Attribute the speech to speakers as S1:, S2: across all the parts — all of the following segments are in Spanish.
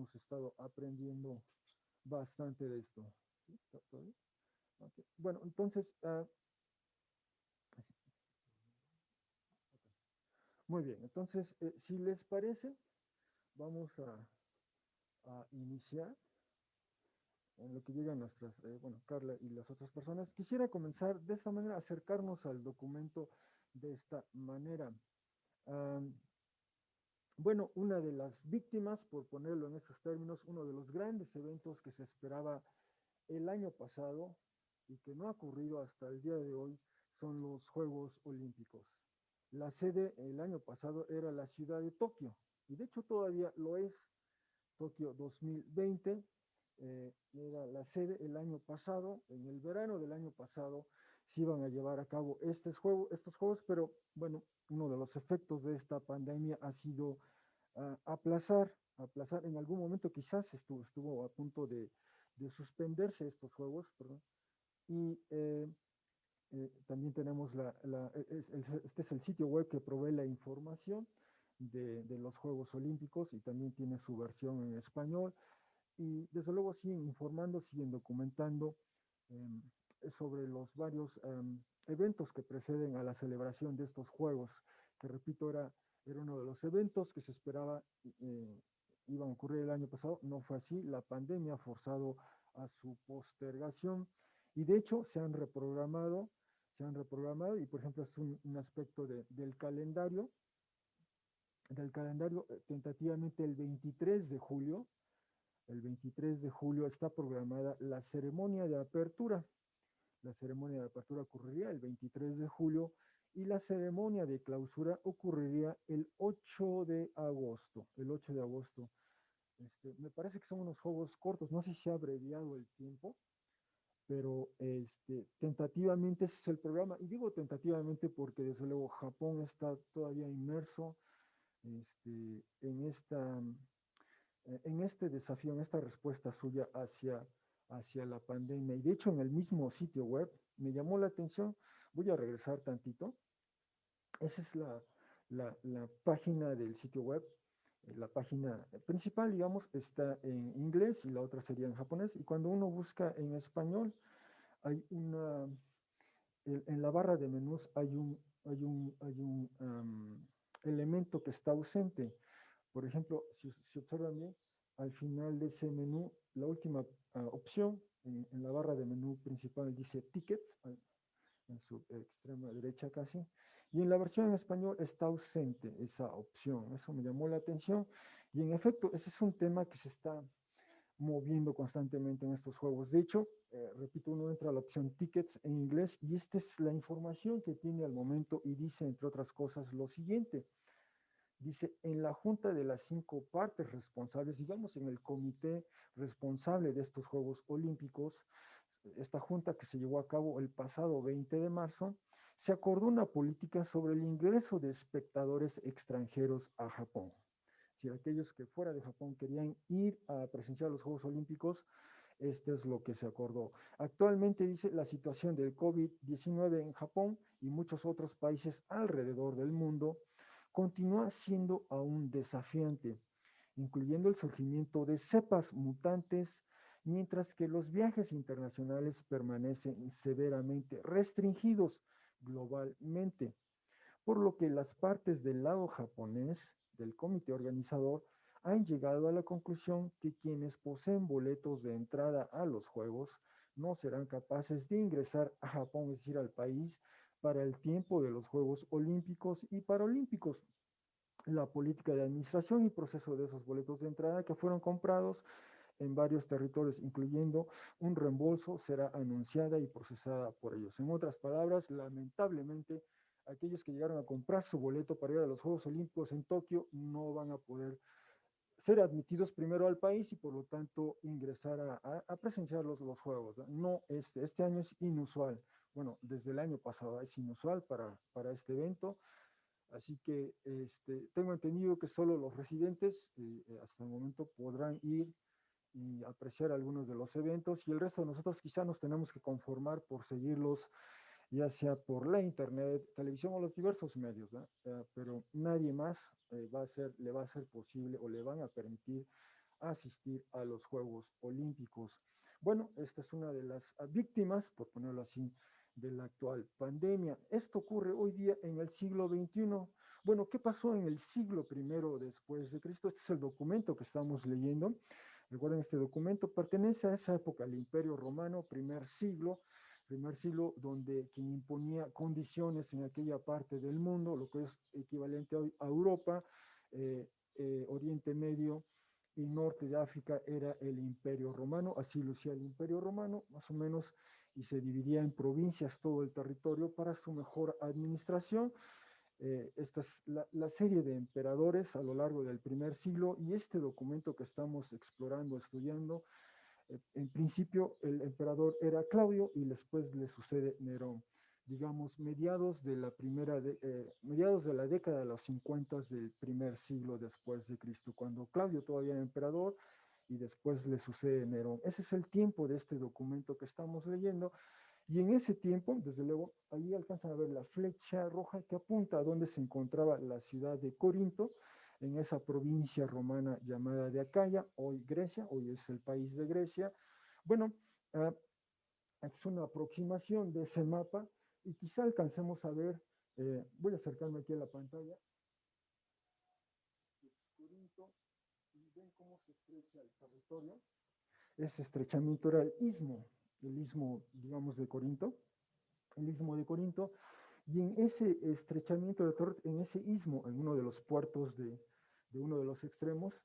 S1: hemos estado aprendiendo bastante de esto. ¿Sí? ¿Todo bien? Okay. Bueno, entonces, muy bien, entonces, si les parece, vamos a iniciar en lo que llegan nuestras, bueno, Carla y las otras personas. Quisiera comenzar de esta manera, acercarnos al documento de esta manera. Um, bueno, una de las víctimas, por ponerlo en estos términos, uno de los grandes eventos que se esperaba el año pasado y que no ha ocurrido hasta el día de hoy, son los Juegos Olímpicos. La sede el año pasado era la ciudad de Tokio, y de hecho todavía lo es. Tokio 2020 era la sede el año pasado. En el verano del año pasado se iban a llevar a cabo estos juegos, pero bueno, uno de los efectos de esta pandemia ha sido aplazar en algún momento, quizás estuvo a punto de suspenderse estos juegos, perdón. Y también tenemos este es el sitio web que provee la información de los Juegos Olímpicos, y también tiene su versión en español. Y desde luego siguen informando, siguen documentando sobre los varios eventos que preceden a la celebración de estos Juegos, que repito, era uno de los eventos que se esperaba iban a ocurrir el año pasado. No fue así, la pandemia ha forzado a su postergación, y de hecho se han reprogramado, y por ejemplo es un aspecto del calendario, tentativamente el 23 de julio está programada la ceremonia de apertura. La ceremonia de apertura ocurriría el 23 de julio, y la ceremonia de clausura ocurriría el 8 de agosto. El 8 de agosto. Me parece que son unos juegos cortos, no sé si se ha abreviado el tiempo, pero tentativamente ese es el programa. Y digo tentativamente porque desde luego Japón está todavía inmerso en este desafío, en esta respuesta suya hacia la pandemia. Y de hecho, en el mismo sitio web me llamó la atención. Voy a regresar tantito. Esa es la página del sitio web. La página principal, digamos, está en inglés y la otra sería en japonés. Y cuando uno busca en español, hay en la barra de menús hay un elemento que está ausente. Por ejemplo, si observan bien, al final de ese menú, la última opción en la barra de menú principal dice Tickets, en su extrema derecha casi, y en la versión en español está ausente esa opción. Eso me llamó la atención, y en efecto, ese es un tema que se está moviendo constantemente en estos juegos. De hecho, repito, uno entra a la opción Tickets en inglés, y esta es la información que tiene al momento, y dice, entre otras cosas, lo siguiente. Dice, en la junta de las 5 partes responsables, digamos, en el comité responsable de estos Juegos Olímpicos, esta junta que se llevó a cabo el pasado 20 de marzo, se acordó una política sobre el ingreso de espectadores extranjeros a Japón. Si aquellos que fuera de Japón querían ir a presenciar los Juegos Olímpicos, este es lo que se acordó. Actualmente, dice, la situación del COVID-19 en Japón y muchos otros países alrededor del mundo continúa siendo aún desafiante, incluyendo el surgimiento de cepas mutantes, mientras que los viajes internacionales permanecen severamente restringidos globalmente, por lo que las partes del lado japonés del comité organizador han llegado a la conclusión que quienes poseen boletos de entrada a los Juegos no serán capaces de ingresar a Japón, es decir, al país, para el tiempo de los Juegos Olímpicos y Paralímpicos. La política de administración y proceso de esos boletos de entrada que fueron comprados en varios territorios, incluyendo un reembolso, será anunciada y procesada por ellos. En otras palabras, lamentablemente, aquellos que llegaron a comprar su boleto para ir a los Juegos Olímpicos en Tokio no van a poder ser admitidos primero al país, y por lo tanto ingresar a presenciar los Juegos. No, este año es inusual. Bueno, desde el año pasado es inusual para este evento. Así que tengo entendido que solo los residentes hasta el momento podrán ir y apreciar algunos de los eventos, y el resto de nosotros quizá nos tenemos que conformar por seguirlos, ya sea por la internet, televisión o los diversos medios, ¿no? Pero nadie más le va a ser posible, o le van a permitir asistir a los Juegos Olímpicos. Bueno, esta es una de las víctimas, por ponerlo así, de la actual pandemia. Esto ocurre hoy día en el siglo XXI. Bueno, ¿qué pasó en el siglo I después de Cristo? Este es el documento que estamos leyendo. Recuerden, este documento pertenece a esa época, al Imperio Romano, primer siglo donde quien imponía condiciones en aquella parte del mundo, lo que es equivalente hoy a Europa, Oriente Medio y norte de África, era el Imperio Romano. Así lucía el Imperio Romano, más o menos, y se dividía en provincias todo el territorio para su mejor administración. Esta es la serie de emperadores a lo largo del primer siglo, y este documento que estamos explorando, estudiando, en principio el emperador era Claudio y después le sucede Nerón. Digamos, mediados de la década de los 50 del primer siglo después de Cristo, cuando Claudio todavía era emperador y después le sucede Nerón. Ese es el tiempo de este documento que estamos leyendo. Y en ese tiempo, desde luego, ahí alcanzan a ver la flecha roja que apunta a donde se encontraba la ciudad de Corinto, en esa provincia romana llamada de Acaya, hoy Grecia, hoy es el país de Grecia. Bueno, uh, es una aproximación de ese mapa y quizá alcancemos a ver, voy a acercarme aquí a la pantalla, Corinto, y ven cómo se estrecha el territorio. Ese estrechamiento era el istmo, digamos, de Corinto, el istmo de Corinto, y en ese estrechamiento de en ese istmo, en uno de los puertos de uno de los extremos,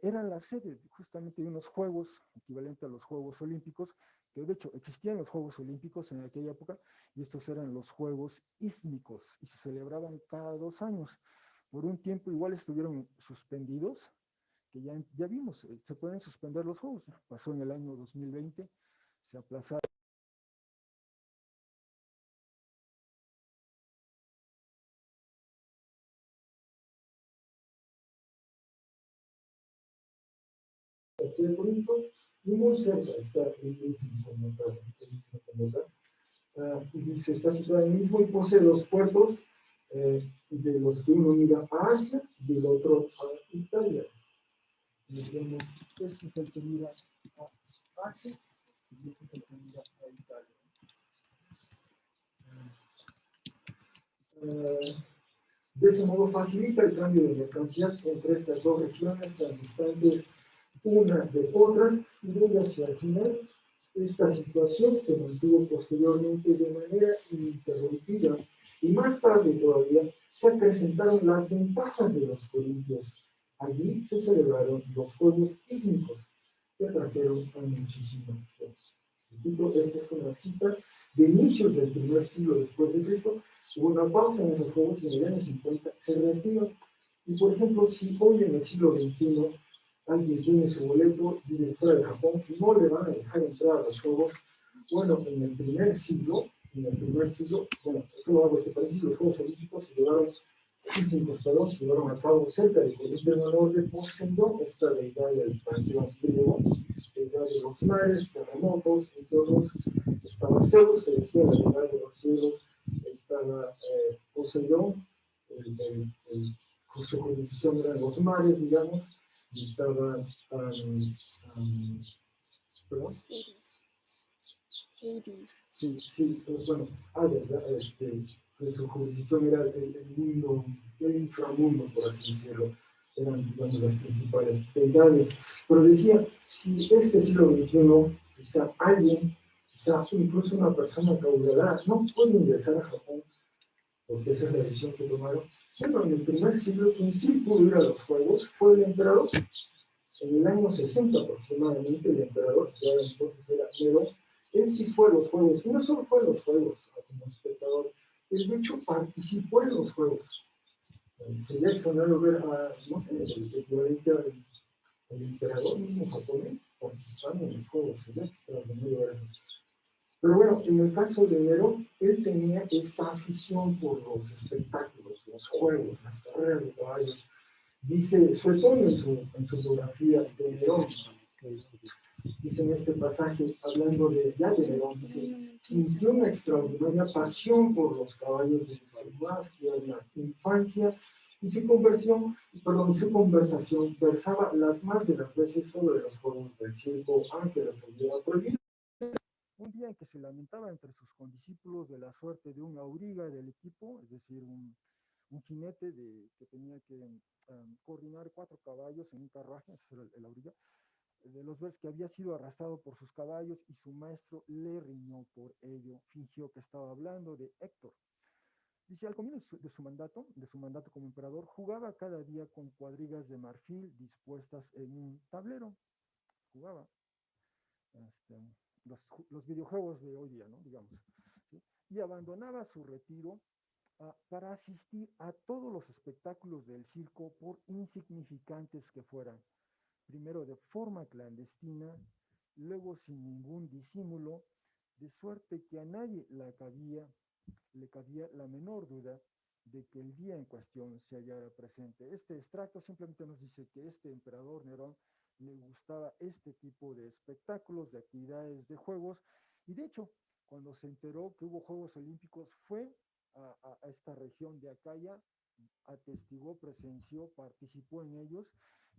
S1: era la sede justamente de unos juegos, equivalente a los Juegos Olímpicos, que de hecho existían los Juegos Olímpicos en aquella época, y estos eran los Juegos Ístmicos, y se celebraban cada 2 años. Por un tiempo igual estuvieron suspendidos, que ya vimos, se pueden suspender los Juegos. Pasó en el año 2020, se aplazaron. Aquí de Corinto, y muy cerca está el istmo como tal. Y se está situado en el mismo y posee dos puertos, de los que uno mira a Asia y el otro a Italia. Vemos, este es el que mira a Asia y este es el que mira a Italia. De ese modo facilita el cambio de mercancías entre estas dos regiones tan distantes una de otras, y desde hacia el final esta situación se mantuvo posteriormente de manera ininterrumpida, y más tarde todavía se acrecentaron las ventajas de los corintios. Allí se celebraron los Juegos Ístmicos, que atrajeron a muchísimos. Esta es una cita de inicios del primer siglo después de Cristo. Hubo una pausa en esos Juegos y en el año 50 se retiran. Y por ejemplo, si hoy en el siglo XXI alguien tiene su boleto y vive fuera de Japón, no le van a dejar entrar a los Juegos. Bueno, en el primer siglo, bueno, solo hago este país, los Juegos Olímpicos se llevaron a cabo cerca de Corinto, en honor de Poseidón, esta deidad del panteón griego, deidad de los mares, terremotos, y todos. Estaba Zeus, se decía la deidad de los cielos, estaba Poseidón, su jurisdicción eran los mares, digamos, y estaba, ¿perdón? Sí, pues bueno, su jurisdicción era el mundo, el inframundo, por así decirlo, eran, digamos, las principales deidades. Pero decía, si este siglo XXI, quizá incluso una persona caudalada, no puede ingresar a Japón, porque esa es la decisión que tomaron. Bueno, en el primer siglo, quien sí pudo ir a los Juegos fue el emperador. En el año 60 aproximadamente, el emperador, ya entonces era Nerón, él sí fue a los Juegos, y no solo fue a los Juegos como espectador, él de hecho participó en los Juegos. Sería extraordinario ver a, no sé, el equivalente al emperador mismo japonés participando en los Juegos, sería extraordinario ver eso. Pero bueno, en el caso de Nerón, él tenía esta afición por los espectáculos, los juegos, las carreras de caballos. Dice Suetonio en su biografía de Nerón, dice en este pasaje, hablando de Nerón, dice, sintió una extraordinaria pasión por los caballos de su más tierna infancia y su conversación versaba las más de las veces sobre los juegos del circo, aunque los hubiera prohibido. Un día en que se lamentaba entre sus condiscípulos de la suerte de un auriga del equipo, es decir, un jinete que tenía que coordinar 4 caballos en un carruaje, ese era el auriga, de los vers que había sido arrastrado por sus caballos y su maestro le riñó por ello, fingió que estaba hablando de Héctor. Dice, al comienzo de su mandato como emperador, jugaba cada día con cuadrigas de marfil dispuestas en un tablero. Jugaba este, los videojuegos de hoy día, ¿no? Digamos. ¿Sí? Y abandonaba su retiro para asistir a todos los espectáculos del circo, por insignificantes que fueran. Primero de forma clandestina, luego sin ningún disimulo, de suerte que a nadie le cabía la menor duda de que el día en cuestión se hallara presente. Este extracto simplemente nos dice que este emperador Nerón le gustaba este tipo de espectáculos, de actividades, de juegos, y de hecho, cuando se enteró que hubo Juegos Olímpicos, fue a esta región de Acaya, atestiguó, presenció, participó en ellos,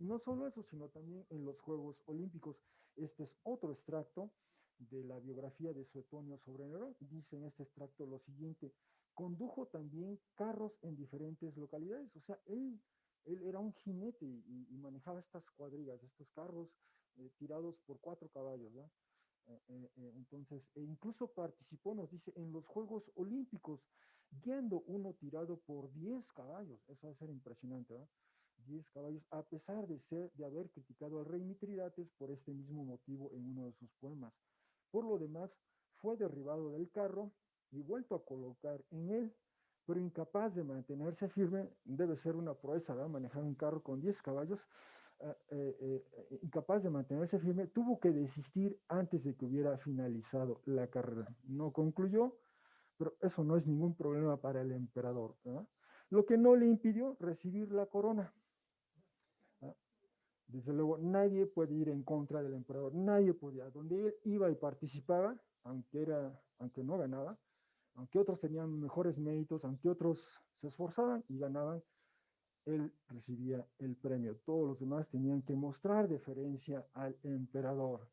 S1: y no solo eso, sino también en los Juegos Olímpicos. Este es otro extracto de la biografía de Suetonio sobre Nerón. Dice en este extracto lo siguiente: condujo también carros en diferentes localidades, o sea, él era un jinete y manejaba estas cuadrigas, estos carros tirados por 4 caballos, ¿no? Entonces, incluso participó, nos dice, en los Juegos Olímpicos, guiando uno tirado por 10 caballos. Eso va a ser impresionante, ¿no? 10 caballos, a pesar de haber criticado al rey Mitridates por este mismo motivo en uno de sus poemas. Por lo demás, fue derribado del carro y vuelto a colocar en él, pero incapaz de mantenerse firme. Debe ser una proeza, ¿verdad? Manejar un carro con 10 caballos. Incapaz de mantenerse firme, tuvo que desistir antes de que hubiera finalizado la carrera. No concluyó, pero eso no es ningún problema para el emperador, ¿verdad? Lo que no le impidió recibir la corona. ¿Verdad? Desde luego, nadie puede ir en contra del emperador, nadie podía. Donde él iba y participaba, aunque no ganaba, aunque otros tenían mejores méritos, aunque otros se esforzaban y ganaban, él recibía el premio. Todos los demás tenían que mostrar deferencia al emperador.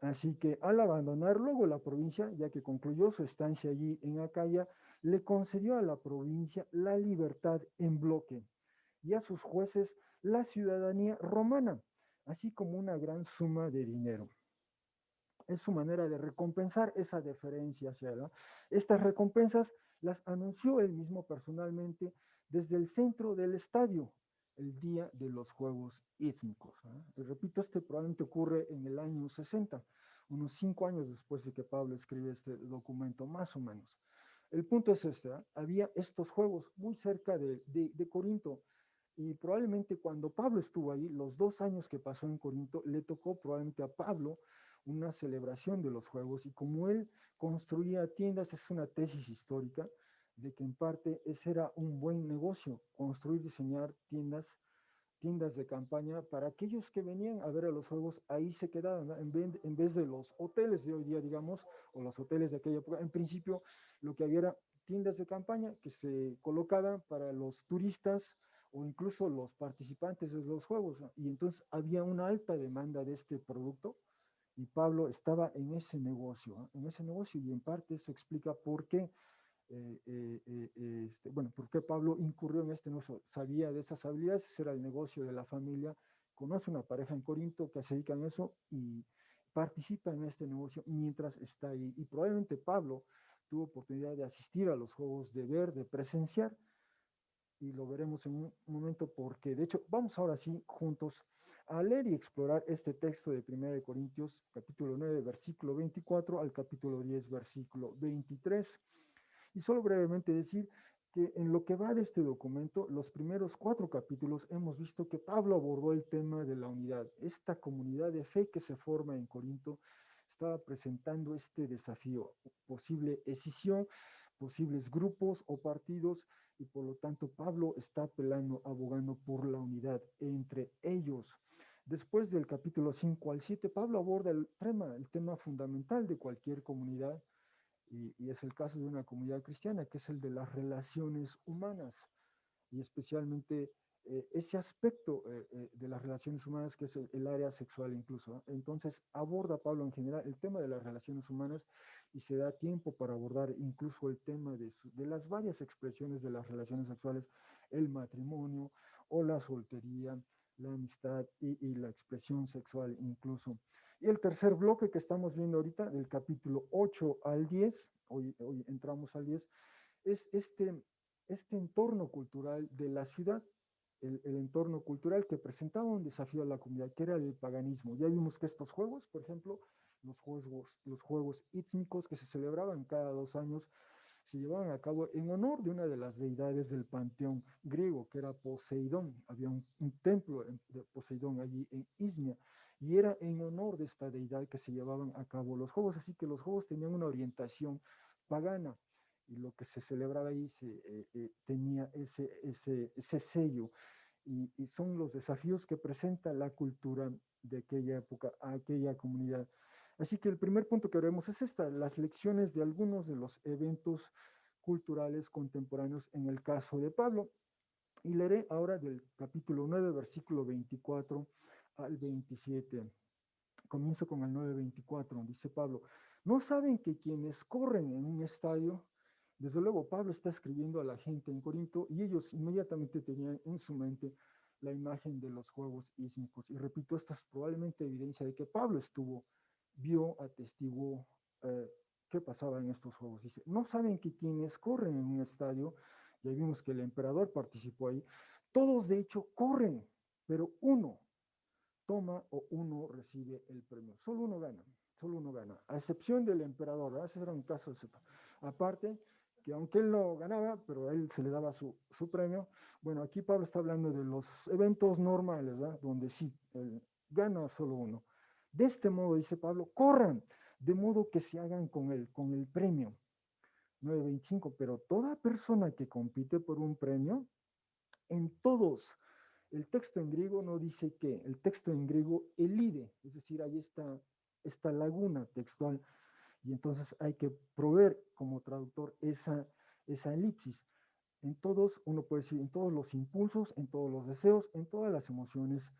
S1: Así que al abandonar luego la provincia, ya que concluyó su estancia allí en Acaya, le concedió a la provincia la libertad en bloque y a sus jueces la ciudadanía romana, así como una gran suma de dinero. Es su manera de recompensar esa deferencia hacia él, ¿no? Estas recompensas las anunció él mismo personalmente desde el centro del estadio el día de los Juegos Ístmicos, ¿no? Y repito, probablemente ocurre en el año 60, unos 5 años después de que Pablo escribe este documento, más o menos. El punto es este: ¿eh? Había estos juegos muy cerca de Corinto, y probablemente cuando Pablo estuvo ahí, los 2 años que pasó en Corinto, le tocó probablemente a Pablo una celebración de los juegos, y como él construía tiendas, es una tesis histórica de que en parte ese era un buen negocio, construir, diseñar tiendas de campaña para aquellos que venían a ver a los juegos, ahí se quedaban, ¿no? En vez de los hoteles de hoy día, digamos, o los hoteles de aquella época. En principio lo que había era tiendas de campaña que se colocaban para los turistas o incluso los participantes de los juegos, ¿no? Y entonces había una alta demanda de este producto, y Pablo estaba en ese negocio, ¿eh? En ese negocio, y en parte eso explica por qué, bueno, por qué Pablo incurrió en este negocio. Sabía de esas habilidades, ese era el negocio de la familia, conoce una pareja en Corinto que se dedica a eso y participa en este negocio mientras está ahí. Y probablemente Pablo tuvo oportunidad de asistir a los juegos, de ver, de presenciar, y lo veremos en un momento, porque de hecho vamos ahora sí juntos a leer y explorar este texto de 1 Corintios, capítulo 9, versículo 24 al capítulo 10, versículo 23. Y solo brevemente decir que en lo que va de este documento, los primeros 4 capítulos, hemos visto que Pablo abordó el tema de la unidad. Esta comunidad de fe que se forma en Corinto estaba presentando este desafío: posible escisión, posibles grupos o partidos, y por lo tanto Pablo está apelando, abogando por la unidad entre ellos. Después del capítulo 5 al 7, Pablo aborda el tema fundamental de cualquier comunidad, y es el caso de una comunidad cristiana, que es el de las relaciones humanas. y especialmente ese aspecto de las relaciones humanas que es el área sexual incluso, ¿no? Entonces aborda Pablo en general el tema de las relaciones humanas y se da tiempo para abordar incluso el tema de las varias expresiones de las relaciones sexuales, el matrimonio o la soltería, la amistad y la expresión sexual incluso. Y el tercer bloque que estamos viendo ahorita, del capítulo 8 al 10, hoy entramos al 10, es este entorno cultural de la ciudad, el entorno cultural que presentaba un desafío a la comunidad, que era el paganismo. Ya vimos que estos juegos, por ejemplo, los juegos ítsmicos que se celebraban cada 2 años, se llevaban a cabo en honor de una de las deidades del panteón griego, que era Poseidón. Había un templo de Poseidón allí en Izmia, y era en honor de esta deidad que se llevaban a cabo los juegos. Así que los juegos tenían una orientación pagana, y lo que se celebraba ahí tenía ese sello. Y son los desafíos que presenta la cultura de aquella época a aquella comunidad. Así que el primer punto que veremos es esta, las lecciones de algunos de los eventos culturales contemporáneos en el caso de Pablo. Y leeré ahora del capítulo 9, versículo 24 al 27. Comienzo con el 9:24, dice Pablo, ¿no saben que quienes corren en un estadio? Desde luego, Pablo está escribiendo a la gente en Corinto y ellos inmediatamente tenían en su mente la imagen de los juegos ísmicos. Y repito, esta es probablemente evidencia de que Pablo vio, atestiguó qué pasaba en estos juegos. Dice, ¿no saben que quienes corren en un estadio, ya vimos que el emperador participó ahí, todos de hecho corren, pero uno toma o uno recibe el premio? Solo uno gana, a excepción del emperador, ¿verdad? Ese era un caso de aparte, que aunque él no ganaba, pero a él se le daba su premio. Bueno, aquí Pablo está hablando de los eventos normales, ¿verdad? Donde sí, gana solo uno. De este modo, dice Pablo, corran, de modo que se hagan con el premio. 9:25, pero toda persona que compite por un premio, en todos, el texto en griego no dice qué, el texto en griego elide, es decir, hay esta laguna textual, y entonces hay que proveer como traductor esa elipsis. En todos, uno puede decir, en todos los impulsos, en todos los deseos, en todas las emociones,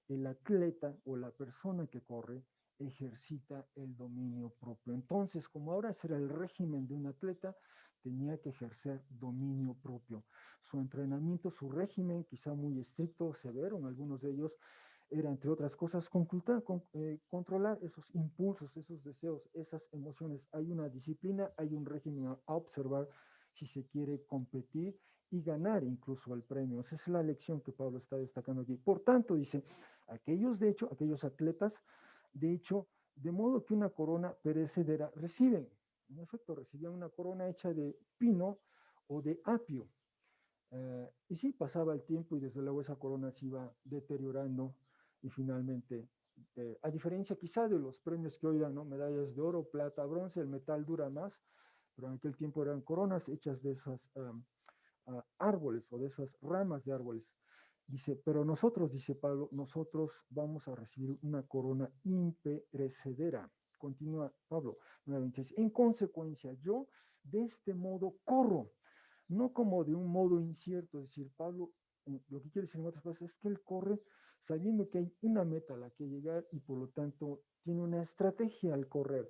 S1: el atleta o la persona que corre ejercita el dominio propio. Entonces, como ahora ese era el régimen de un atleta, tenía que ejercer dominio propio. Su entrenamiento, su régimen, quizá muy estricto, severo en algunos de ellos, era, entre otras cosas, controlar esos impulsos, esos deseos, esas emociones. Hay una disciplina, hay un régimen a observar si se quiere competir y ganar incluso el premio. Esa es la lección que Pablo está destacando aquí. Por tanto, dice, aquellos atletas, de hecho, de modo que una corona perecedera reciben. En efecto, recibían una corona hecha de pino o de apio. Y sí, pasaba el tiempo y desde luego esa corona se iba deteriorando y finalmente, a diferencia quizá de los premios que hoy dan, ¿no? Medallas de oro, plata, bronce, el metal dura más, pero en aquel tiempo eran coronas hechas de esos árboles o de esas ramas de árboles. Dice, pero nosotros, dice Pablo, nosotros vamos a recibir una corona imperecedera. Continúa Pablo, 9:26. En consecuencia, yo de este modo corro, no como de un modo incierto. Es decir, Pablo, lo que quiere decir en otras palabras es que él corre sabiendo que hay una meta a la que llegar y por lo tanto tiene una estrategia al correr.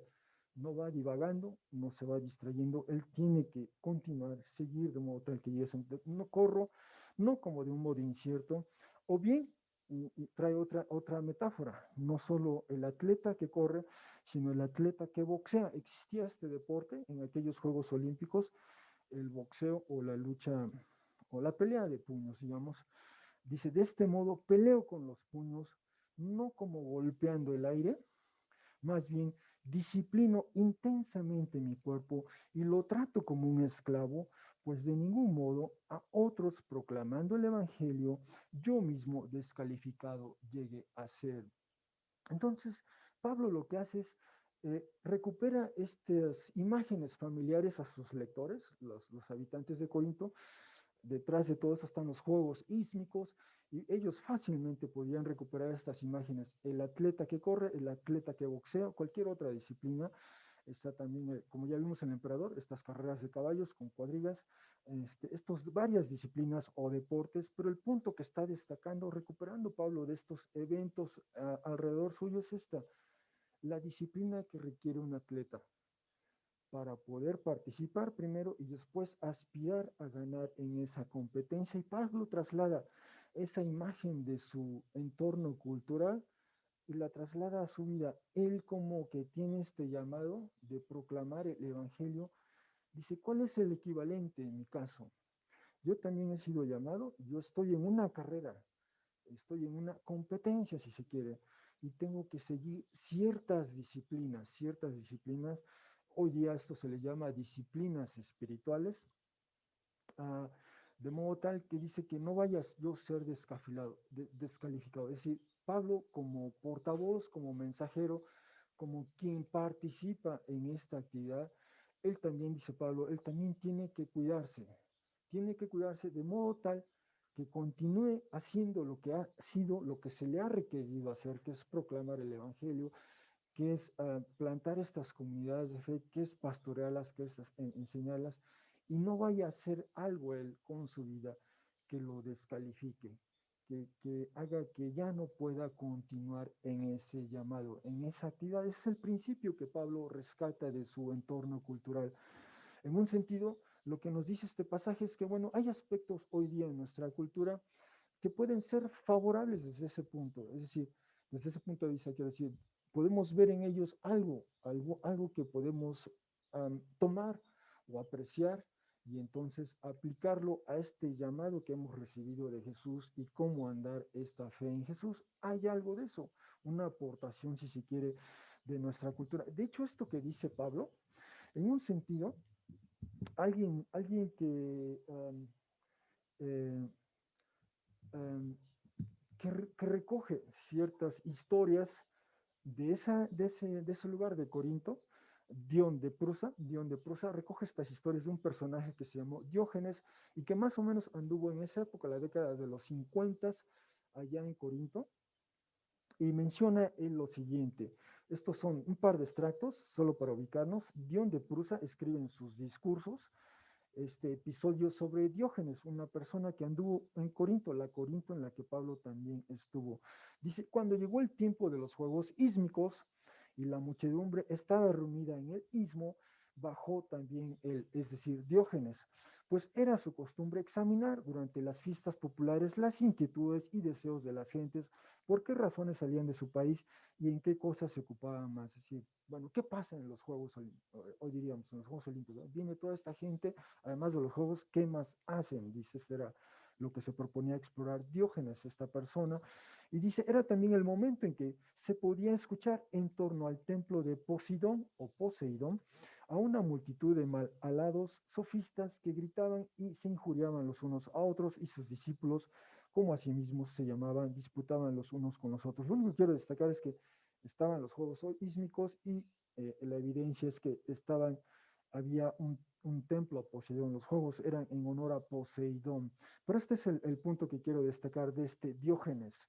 S1: No va divagando, no se va distrayendo, él tiene que continuar, seguir de modo tal que llegue. No corro, no como de un modo incierto, o bien, y trae otra metáfora, no solo el atleta que corre, sino el atleta que boxea. Existía este deporte en aquellos Juegos Olímpicos, el boxeo o la lucha o la pelea de puños, digamos. Dice, de este modo peleo con los puños, no como golpeando el aire, más bien disciplino intensamente mi cuerpo y lo trato como un esclavo, pues de ningún modo a otros proclamando el Evangelio, yo mismo descalificado llegue a ser. Entonces, Pablo lo que hace es recupera estas imágenes familiares a sus lectores, los habitantes de Corinto. Detrás de todo eso están los juegos ísmicos y ellos fácilmente podían recuperar estas imágenes. El atleta que corre, el atleta que boxea, cualquier otra disciplina, está también, como ya vimos en el emperador, estas carreras de caballos con cuadrigas, estos varias disciplinas o deportes, pero el punto que está destacando, recuperando Pablo de estos eventos alrededor suyo es esta, la disciplina que requiere un atleta para poder participar primero y después aspirar a ganar en esa competencia. Y Pablo traslada esa imagen de su entorno cultural y la traslada a su vida. Él como que tiene este llamado de proclamar el Evangelio, dice, ¿cuál es el equivalente en mi caso? Yo también he sido llamado, yo estoy en una carrera, estoy en una competencia, si se quiere, y tengo que seguir ciertas disciplinas. Hoy día esto se le llama disciplinas espirituales, uh, de modo tal que dice que no vayas yo a ser descalificado. Es decir, Pablo como portavoz, como mensajero, como quien participa en esta actividad, él también, dice Pablo, él también tiene que cuidarse de modo tal que continúe haciendo lo que ha sido, lo que se le ha requerido hacer, que es proclamar el Evangelio, que es plantar estas comunidades de fe, que es pastorearlas, que es enseñarlas, y no vaya a hacer algo él con su vida que lo descalifique, que haga que ya no pueda continuar en ese llamado, en esa actividad. Es el principio que Pablo rescata de su entorno cultural. En un sentido, lo que nos dice este pasaje es que, bueno, hay aspectos hoy día en nuestra cultura que pueden ser favorables desde ese punto. Es decir, desde ese punto de vista, quiero decir, podemos ver en ellos algo que podemos tomar o apreciar y entonces aplicarlo a este llamado que hemos recibido de Jesús y cómo andar esta fe en Jesús. Hay algo de eso, una aportación, si se quiere, de nuestra cultura. De hecho, esto que dice Pablo, en un sentido, alguien que eh, um, que recoge ciertas historias de ese lugar de Corinto. Dion de Prusa recoge estas historias de un personaje que se llamó Diógenes y que más o menos anduvo en esa época, la década de los 50, allá en Corinto, y menciona en lo siguiente. Estos son un par de extractos, solo para ubicarnos. Dion de Prusa escribe en sus discursos este episodio sobre Diógenes, una persona que anduvo en Corinto, la Corinto en la que Pablo también estuvo. Dice, cuando llegó el tiempo de los Juegos Ísmicos y la muchedumbre estaba reunida en el istmo, bajó también él, es decir, Diógenes, pues era su costumbre examinar durante las fiestas populares las inquietudes y deseos de las gentes, por qué razones salían de su país y en qué cosas se ocupaban más. Es decir, bueno, ¿qué pasa en los Juegos Olímpicos? Hoy diríamos, en los Juegos Olímpicos. Viene toda esta gente, además de los Juegos, ¿qué más hacen? Dice, este era lo que se proponía explorar Diógenes, esta persona. Y dice, era también el momento en que se podía escuchar en torno al templo de Posidón o Poseidón a una multitud de mal alados sofistas que gritaban y se injuriaban los unos a otros y sus discípulos, como asimismo se llamaban, disputaban los unos con los otros. Lo único que quiero destacar es que estaban los Juegos Ísmicos y la evidencia es que había un templo a Poseidón, los juegos eran en honor a Poseidón. Pero este es el punto que quiero destacar de este Diógenes.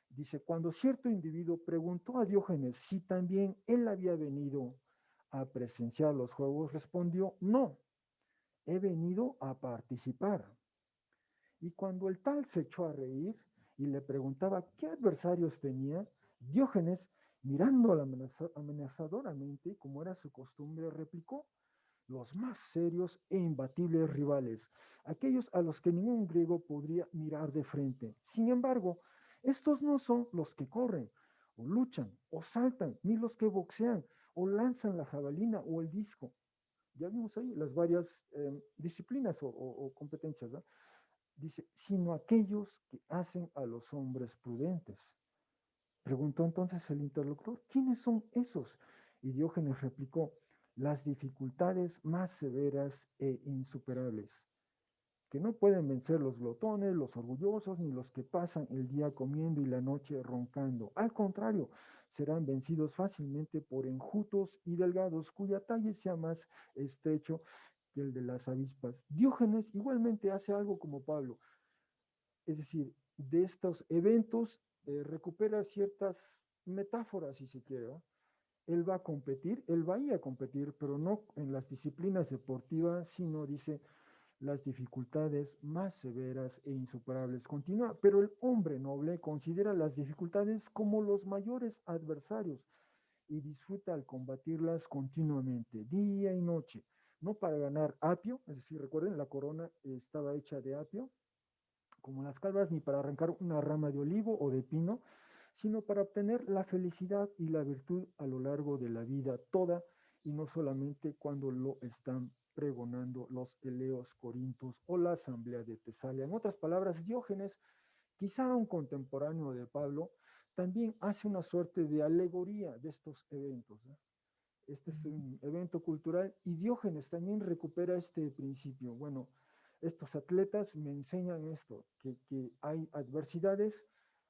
S1: Dice, cuando cierto individuo preguntó a Diógenes si también él había venido a presenciar los juegos, respondió, no, he venido a participar. Y cuando el tal se echó a reír y le preguntaba qué adversarios tenía, Diógenes, mirándolo amenazadoramente, como era su costumbre, replicó, los más serios e imbatibles rivales, aquellos a los que ningún griego podría mirar de frente. Sin embargo, estos no son los que corren, o luchan, o saltan, ni los que boxean, o lanzan la jabalina o el disco. Ya vimos ahí las varias disciplinas o competencias, ¿no? Dice, sino aquellos que hacen a los hombres prudentes. Preguntó entonces el interlocutor, ¿quiénes son esos? Y Diógenes replicó, las dificultades más severas e insuperables, que no pueden vencer los glotones, los orgullosos, ni los que pasan el día comiendo y la noche roncando. Al contrario, serán vencidos fácilmente por enjutos y delgados, cuya talle sea más estrecho que el de las avispas. Diógenes igualmente hace algo como Pablo, es decir, de estos eventos recupera ciertas metáforas, si se quiere, ¿no? él va a competir, él va a ir a competir, pero no en las disciplinas deportivas, sino dice las dificultades más severas e insuperables. Continúa, pero el hombre noble considera las dificultades como los mayores adversarios y disfruta al combatirlas continuamente, día y noche, no para ganar apio, es decir, recuerden, la corona estaba hecha de apio, como las calvas, ni para arrancar una rama de olivo o de pino, sino para obtener la felicidad y la virtud a lo largo de la vida toda y no solamente cuando lo están pregonando los eleos corintos o la asamblea de Tesalia. En otras palabras, Diógenes, quizá un contemporáneo de Pablo, también hace una suerte de alegoría de estos eventos, ¿no? Este es un evento cultural y Diógenes también recupera este principio. Bueno, estos atletas me enseñan esto, que hay adversidades,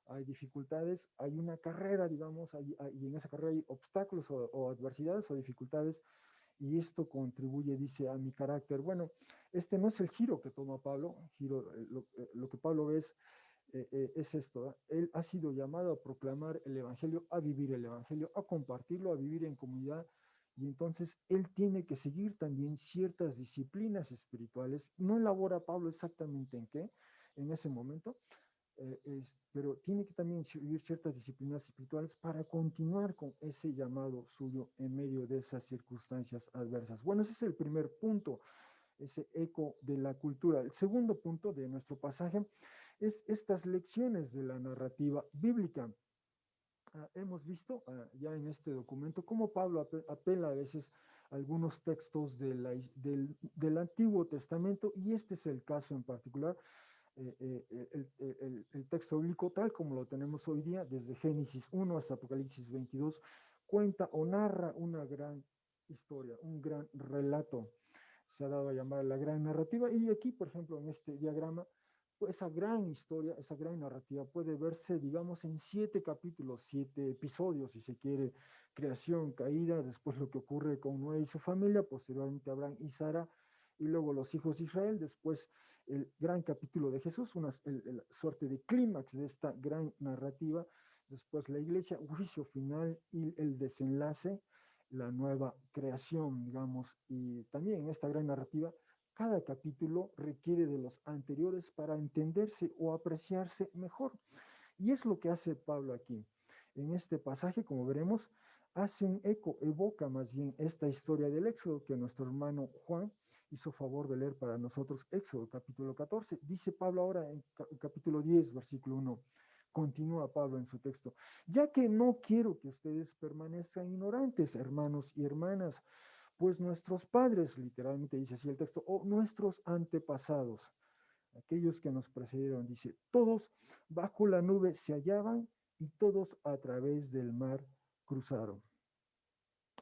S1: hay dificultades, hay una carrera, digamos, y en esa carrera hay obstáculos o adversidades o dificultades, y esto contribuye, dice, a mi carácter. Bueno, este no es el giro que toma Pablo, lo que Pablo ve es esto, ¿eh? Él ha sido llamado a proclamar el Evangelio, a vivir el Evangelio, a compartirlo, a vivir en comunidad, y entonces él tiene que seguir también ciertas disciplinas espirituales. No elabora Pablo exactamente en qué en ese momento, pero tiene que también seguir ciertas disciplinas espirituales para continuar con ese llamado suyo en medio de esas circunstancias adversas. Bueno, ese es el primer punto, ese eco de la cultura. El segundo punto de nuestro pasaje es estas lecciones de la narrativa bíblica. Hemos visto ya en este documento cómo Pablo apela a veces a algunos textos del Antiguo Testamento, y este es el caso en particular, el texto bíblico tal como lo tenemos hoy día, desde Génesis 1 hasta Apocalipsis 22, cuenta o narra una gran historia, un gran relato. Se ha dado a llamar la gran narrativa, y aquí, por ejemplo, en este diagrama, pues esa gran historia, esa gran narrativa puede verse, digamos, en 7 capítulos, 7 episodios, si se quiere: creación, caída, después lo que ocurre con Noé y su familia, posteriormente Abraham y Sara, y luego los hijos de Israel, después el gran capítulo de Jesús, una suerte de clímax de esta gran narrativa, después la iglesia, juicio final y el desenlace, la nueva creación, digamos. Y también en esta gran narrativa, cada capítulo requiere de los anteriores para entenderse o apreciarse mejor. Y es lo que hace Pablo aquí. En este pasaje, como veremos, hace un eco, evoca más bien esta historia del Éxodo que nuestro hermano Juan hizo favor de leer para nosotros. Éxodo capítulo 14. Dice Pablo ahora en capítulo 10, versículo 1. Continúa Pablo en su texto: ya que no quiero que ustedes permanezcan ignorantes, hermanos y hermanas, pues nuestros padres, literalmente dice así el texto, o nuestros antepasados, aquellos que nos precedieron, dice, todos bajo la nube se hallaban y todos a través del mar cruzaron.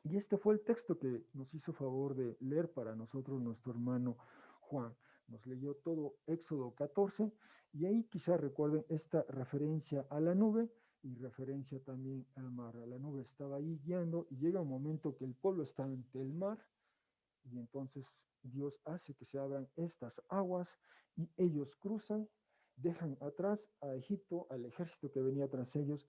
S1: Y este fue el texto que nos hizo favor de leer para nosotros nuestro hermano Juan. Nos leyó todo Éxodo 14, y ahí quizá recuerden esta referencia a la nube y referencia también al mar. La nube estaba ahí guiando, y llega un momento que el pueblo está ante el mar, y entonces Dios hace que se abran estas aguas y ellos cruzan, dejan atrás a Egipto, al ejército que venía tras ellos,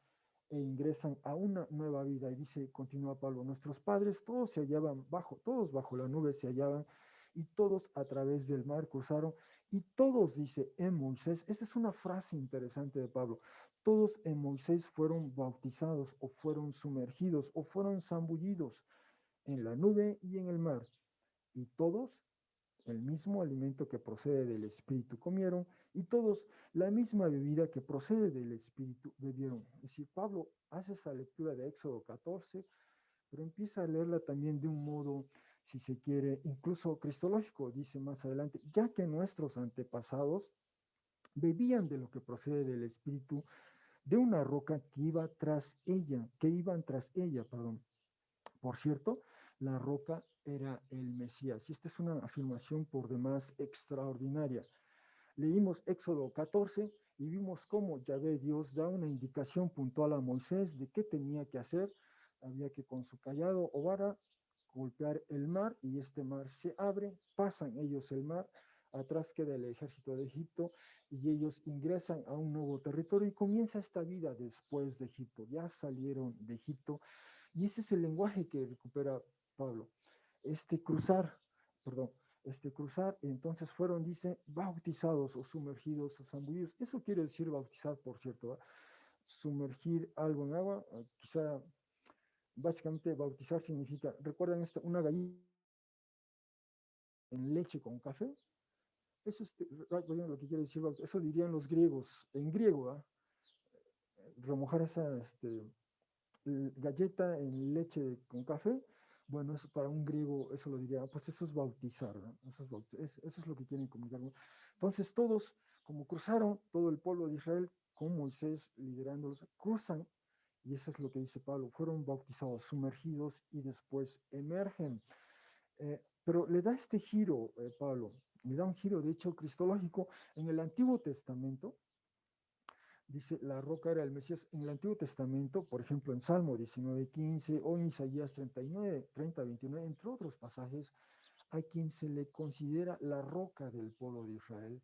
S1: e ingresan a una nueva vida. Y dice, continúa Pablo, nuestros padres todos se hallaban todos bajo la nube se hallaban, y todos a través del mar cruzaron, y todos, dice, en Moisés, esta es una frase interesante de Pablo, todos en Moisés fueron bautizados o fueron sumergidos o fueron zambullidos en la nube y en el mar, y todos el mismo alimento que procede del Espíritu comieron, y todos la misma bebida que procede del Espíritu bebieron. Es decir, Pablo hace esa lectura de Éxodo 14, pero empieza a leerla también de un modo, si se quiere, incluso cristológico. Dice más adelante, ya que nuestros antepasados bebían de lo que procede del Espíritu, de una roca que iban tras ella, perdón. Por cierto, la roca era el Mesías. Y esta es una afirmación por demás extraordinaria. Leímos Éxodo 14 y vimos cómo Yahvé Dios da una indicación puntual a Moisés de qué tenía que hacer. Había que con su callado o vara golpear el mar, y este mar se abre, pasan ellos el mar, atrás queda el ejército de Egipto, y ellos ingresan a un nuevo territorio y comienza esta vida después de Egipto. Ya salieron de Egipto, Y ese es el lenguaje que recupera Pablo. Este cruzar, perdón, este cruzar, entonces fueron, dice, bautizados o sumergidos o zambullidos. Eso quiere decir bautizar, por cierto, ¿va? Sumergir algo en agua, quizá, básicamente bautizar significa, ¿recuerdan esta, una gallina en leche con café? Eso es lo que quiere decir, eso dirían los griegos, en griego, ¿va? Remojar esa galleta en leche con café, bueno, eso para un griego, eso lo diría, pues eso es bautizar, ¿no? Eso es lo que quieren comunicar. Entonces todos, como cruzaron todo el pueblo de Israel con Moisés liderándolos, cruzan, y eso es lo que dice Pablo, fueron bautizados, sumergidos y después emergen. Pero le da este giro, Pablo, le da un giro, de hecho, cristológico. En el Antiguo Testamento, dice, la roca era el Mesías. En el Antiguo Testamento, por ejemplo, en Salmo 19:15 o en Isaías 39, 30, 29, entre otros pasajes, a quien se le considera la roca del pueblo de Israel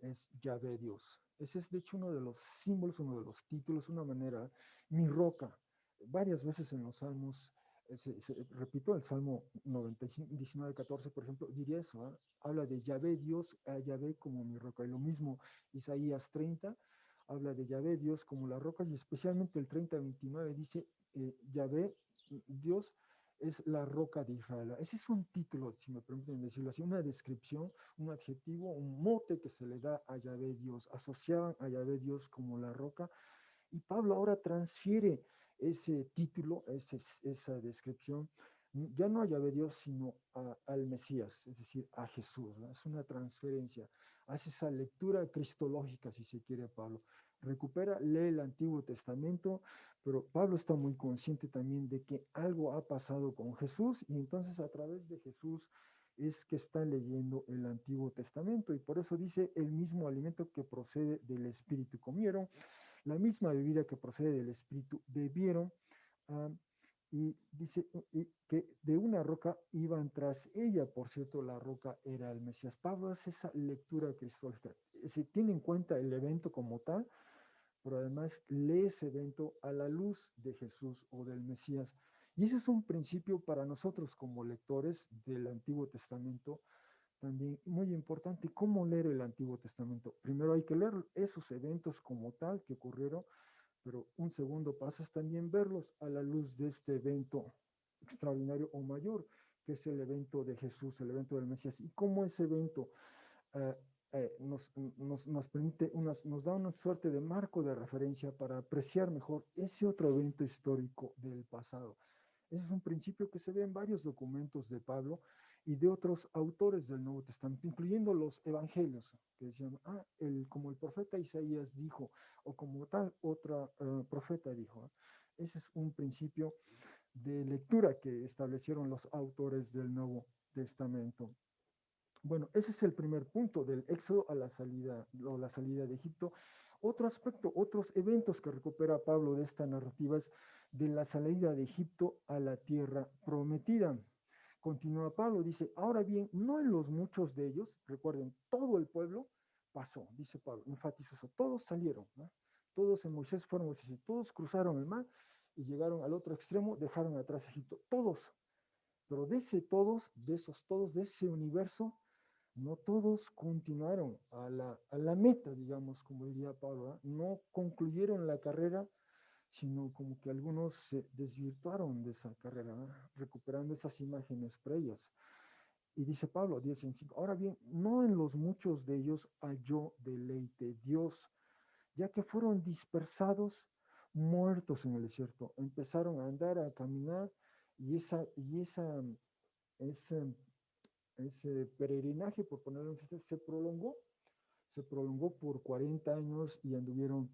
S1: es Yahvé Dios. Ese es, de hecho, uno de los símbolos, uno de los títulos, una manera, mi roca. Varias veces en los Salmos, repito, el Salmo 95, 19, 14, por ejemplo, diría eso, ¿eh? Habla de Yahvé Dios, a Yahvé como mi roca. Y lo mismo, Isaías 30 habla de Yahvé Dios como la roca, y especialmente el 30, 29 dice, Yahvé Dios es la roca de Israel. Ese es un título, si me permiten decirlo así, una descripción, un adjetivo, un mote que se le da a Yahvé Dios. Asociaban a Yahvé Dios como la roca, y Pablo ahora transfiere ese título, esa descripción, ya no a Yahvé Dios, sino al Mesías, es decir, a Jesús, ¿no? Es una transferencia, hace esa lectura cristológica, si se quiere, Pablo. Recupera, lee el Antiguo Testamento, pero Pablo está muy consciente también de que algo ha pasado con Jesús, y entonces a través de Jesús es que está leyendo el Antiguo Testamento, y por eso dice, el mismo alimento que procede del Espíritu comieron, la misma bebida que procede del Espíritu bebieron, ah, y dice que de una roca iban tras ella. Por cierto, la roca era el Mesías. Pablo hace esa lectura cristológica. Se tiene en cuenta el evento como tal, pero además lee ese evento a la luz de Jesús o del Mesías. Y ese es un principio para nosotros como lectores del Antiguo Testamento también muy importante. ¿Cómo leer el Antiguo Testamento? Primero hay que leer esos eventos como tal que ocurrieron, pero un segundo paso es también verlos a la luz de este evento extraordinario o mayor, que es el evento de Jesús, el evento del Mesías, y cómo ese evento eh, nos permite, nos da una suerte de marco de referencia para apreciar mejor ese otro evento histórico del pasado. Ese es un principio que se ve en varios documentos de Pablo y de otros autores del Nuevo Testamento, incluyendo los evangelios, que decían, como el profeta Isaías dijo, o como tal otra profeta dijo. Ese es un principio de lectura que establecieron los autores del Nuevo Testamento. Bueno, ese es el primer punto del éxodo a la salida, o la salida de Egipto. Otro aspecto, otros eventos que recupera Pablo de esta narrativa es de la salida de Egipto a la tierra prometida. Continúa Pablo, dice, ahora bien, no en los muchos de ellos, recuerden, todo el pueblo pasó, dice Pablo, enfatiza eso, todos salieron, ¿no? Todos en Moisés fueron, todos cruzaron el mar y llegaron al otro extremo, dejaron atrás Egipto, todos, pero de ese todos, de esos todos, de ese universo, no todos continuaron a la meta, digamos, como diría Pablo, ¿eh? No concluyeron la carrera, sino como que algunos se desvirtuaron de esa carrera, ¿eh? Recuperando esas imágenes previas. Y dice Pablo 10 en 5, ahora bien, no en los muchos de ellos halló deleite Dios, ya que fueron dispersados, muertos en el desierto, empezaron a andar, a caminar, ese, ese peregrinaje, por ponerlo así, se prolongó por 40 años y anduvieron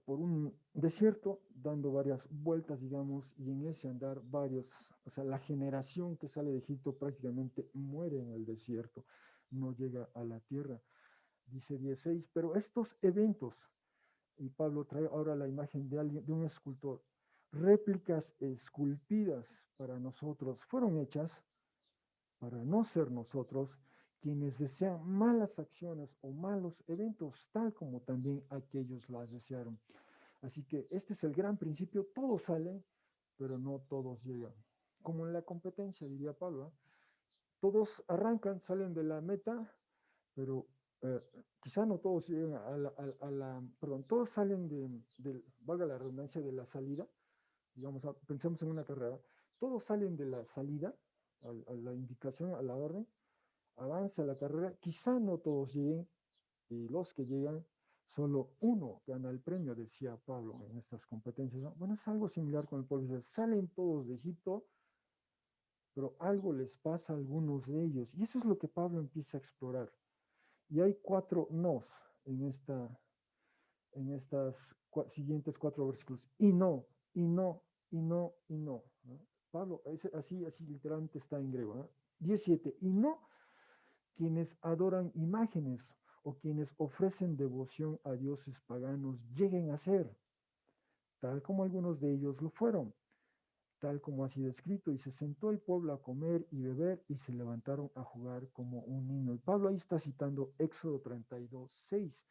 S1: por un desierto dando varias vueltas, digamos, y en ese andar varios, o sea, la generación que sale de Egipto prácticamente muere en el desierto, no llega a la tierra. Dice 16, pero estos eventos, y Pablo trae ahora la imagen de alguien, de un escultor, réplicas esculpidas para nosotros, fueron hechas para no ser nosotros quienes desean malas acciones o malos eventos, tal como también aquellos las desearon. Así que este es el gran principio, todos salen, pero no todos llegan. Como en la competencia, diría Pablo, ¿eh? Todos arrancan, salen de la meta, pero eh, quizá no todos lleguen perdón, todos salen valga la redundancia, de la salida, digamos, pensemos en una carrera, todos salen de la salida, a la indicación, a la orden, avanza la carrera, quizá no todos lleguen, y los que llegan, solo uno gana el premio, decía Pablo en estas competencias, ¿no? Bueno, es algo similar con el pueblo. Salen todos de Egipto, pero algo les pasa a algunos de ellos, y eso es lo que Pablo empieza a explorar. Y hay cuatro nos en estas siguientes cuatro versículos. Y no, y no, y no, y no, ¿no? Pablo, así literalmente está en griego, ¿no? 17. Y no quienes adoran imágenes o quienes ofrecen devoción a dioses paganos lleguen a ser, tal como algunos de ellos lo fueron, tal como ha sido escrito, y se sentó el pueblo a comer y beber y se levantaron a jugar como un niño. Y Pablo ahí está citando Éxodo 32:6.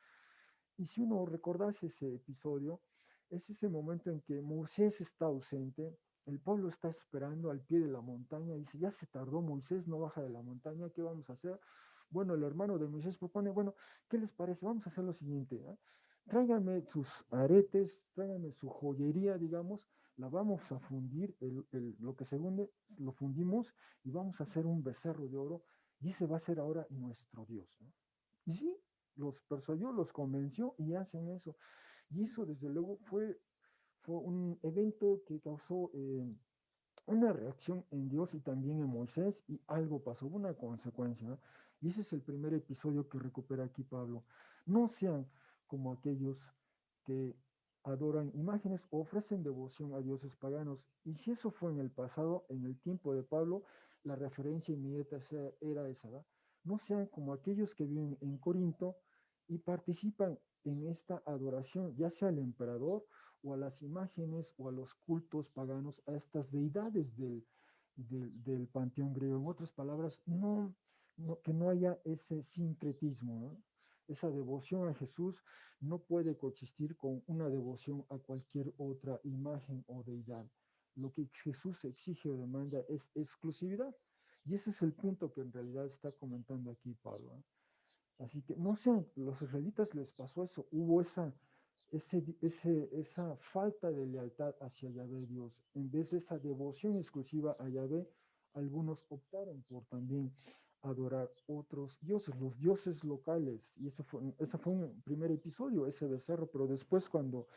S1: Y si uno recordase ese episodio, es ese momento en que Moisés está ausente, el pueblo está esperando al pie de la montaña, y dice, ya se tardó Moisés, no baja de la montaña, ¿qué vamos a hacer? Bueno, el hermano de Moisés propone, bueno, ¿qué les parece? Vamos a hacer lo siguiente, ¿eh? Tráiganme sus aretes, tráiganme su joyería, digamos, la vamos a fundir, lo que se hunde, lo fundimos y vamos a hacer un becerro de oro y ese va a ser ahora nuestro Dios, ¿no? Y sí, los persuadió, los convenció y hacen eso. Y eso desde luego fue un evento que causó una reacción en Dios y también en Moisés, y algo pasó, una consecuencia, ¿no? Y ese es el primer episodio que recupera aquí Pablo. No sean como aquellos que adoran imágenes o ofrecen devoción a dioses paganos. Y si eso fue en el pasado, en el tiempo de Pablo, la referencia inmediata era esa, ¿verdad? No sean como aquellos que viven en Corinto y participan en esta adoración, ya sea al emperador o a las imágenes o a los cultos paganos, a estas deidades del panteón griego. En otras palabras, que no haya ese sincretismo, ¿no? Esa devoción a Jesús no puede coexistir con una devoción a cualquier otra imagen o deidad. Lo que Jesús exige o demanda es exclusividad. Y ese es el punto que en realidad está comentando aquí Pablo, ¿eh? Así que no sé, los israelitas les pasó eso, hubo esa falta de lealtad hacia Yahvé Dios. En vez de esa devoción exclusiva a Yahvé, algunos optaron por también adorar otros dioses, los dioses locales. Y ese fue un primer episodio, ese becerro, pero después cuando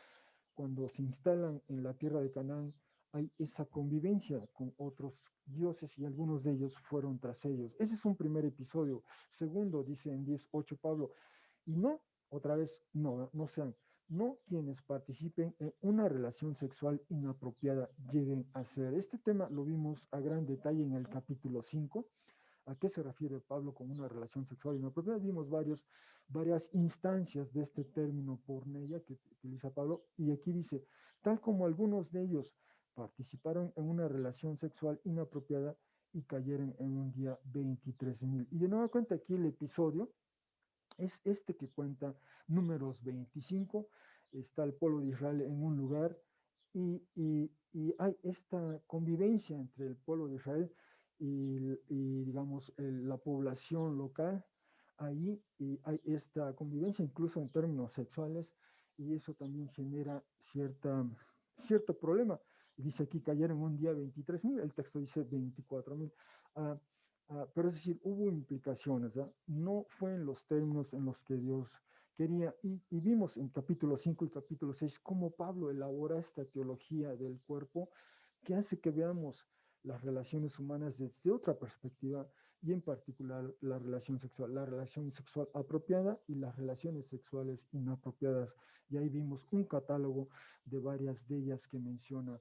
S1: se instalan en la tierra de Canaán, hay esa convivencia con otros dioses y algunos de ellos fueron tras ellos. Ese es un primer episodio. Segundo, dice en 10:8 Pablo, y no, otra vez, no sean, no quienes participen en una relación sexual inapropiada lleguen a ser. Este tema lo vimos a gran detalle en el capítulo 5. ¿A qué se refiere Pablo con una relación sexual inapropiada? Vimos varias instancias de este término porneia que utiliza Pablo, y aquí dice, tal como algunos de ellos participaron en una relación sexual inapropiada y cayeron en un día 23,000. Y de nueva cuenta aquí el episodio es este que cuenta Números 25, está el pueblo de Israel en un lugar y hay esta convivencia entre el pueblo de Israel y digamos, la población local. Ahí y hay esta convivencia incluso en términos sexuales, y eso también genera cierto problema. Dice aquí cayeron un día 23,000, el texto dice 24,000. Uh, pero es decir, hubo implicaciones, ¿verdad? No fue en los términos en los que Dios quería. Y vimos en capítulo 5 y capítulo 6 cómo Pablo elabora esta teología del cuerpo que hace que veamos las relaciones humanas desde otra perspectiva, y en particular la relación sexual apropiada y las relaciones sexuales inapropiadas. Y ahí vimos un catálogo de varias de ellas que menciona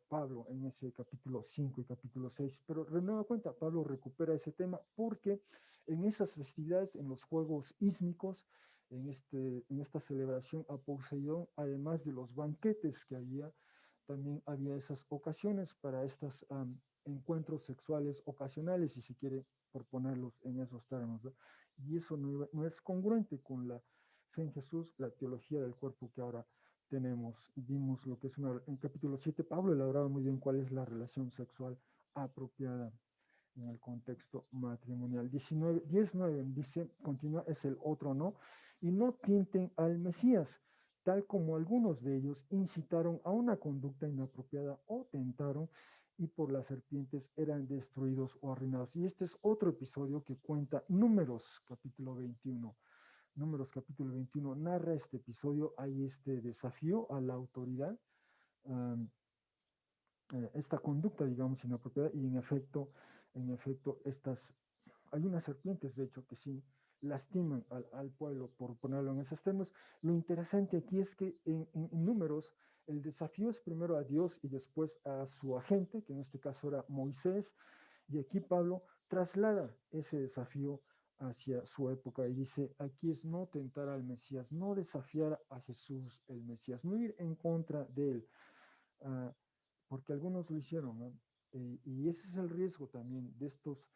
S1: Pablo en ese capítulo 5 y capítulo 6. Pero de nueva cuenta, Pablo recupera ese tema porque en esas festividades, en los juegos ísmicos, en esta celebración a Poseidón, además de los banquetes que había, también había esas ocasiones para estos encuentros sexuales ocasionales, si se quiere, por ponerlos en esos términos, ¿no? Y eso no es congruente con la fe en Jesús, la teología del cuerpo que ahora vimos lo que es en capítulo 7, Pablo elaboraba muy bien cuál es la relación sexual apropiada en el contexto matrimonial. 19 dice, continúa, es el otro no, y no tienten al Mesías, tal como algunos de ellos incitaron a una conducta inapropiada o tentaron y por las serpientes eran destruidos o arruinados. Y este es otro episodio que cuenta Números capítulo 21. Números capítulo 21 narra este episodio, hay este desafío a la autoridad, um, esta conducta, digamos, inapropiada, y en efecto, hay unas serpientes, de hecho, que sí lastiman al pueblo, por ponerlo en esos términos. Lo interesante aquí es que en Números, el desafío es primero a Dios y después a su agente, que en este caso era Moisés, y aquí Pablo traslada ese desafío hacia su época y dice, aquí es no tentar al Mesías, no desafiar a Jesús el Mesías, no ir en contra de él, uh, porque algunos lo hicieron, ¿no? Y ese es el riesgo también de estos,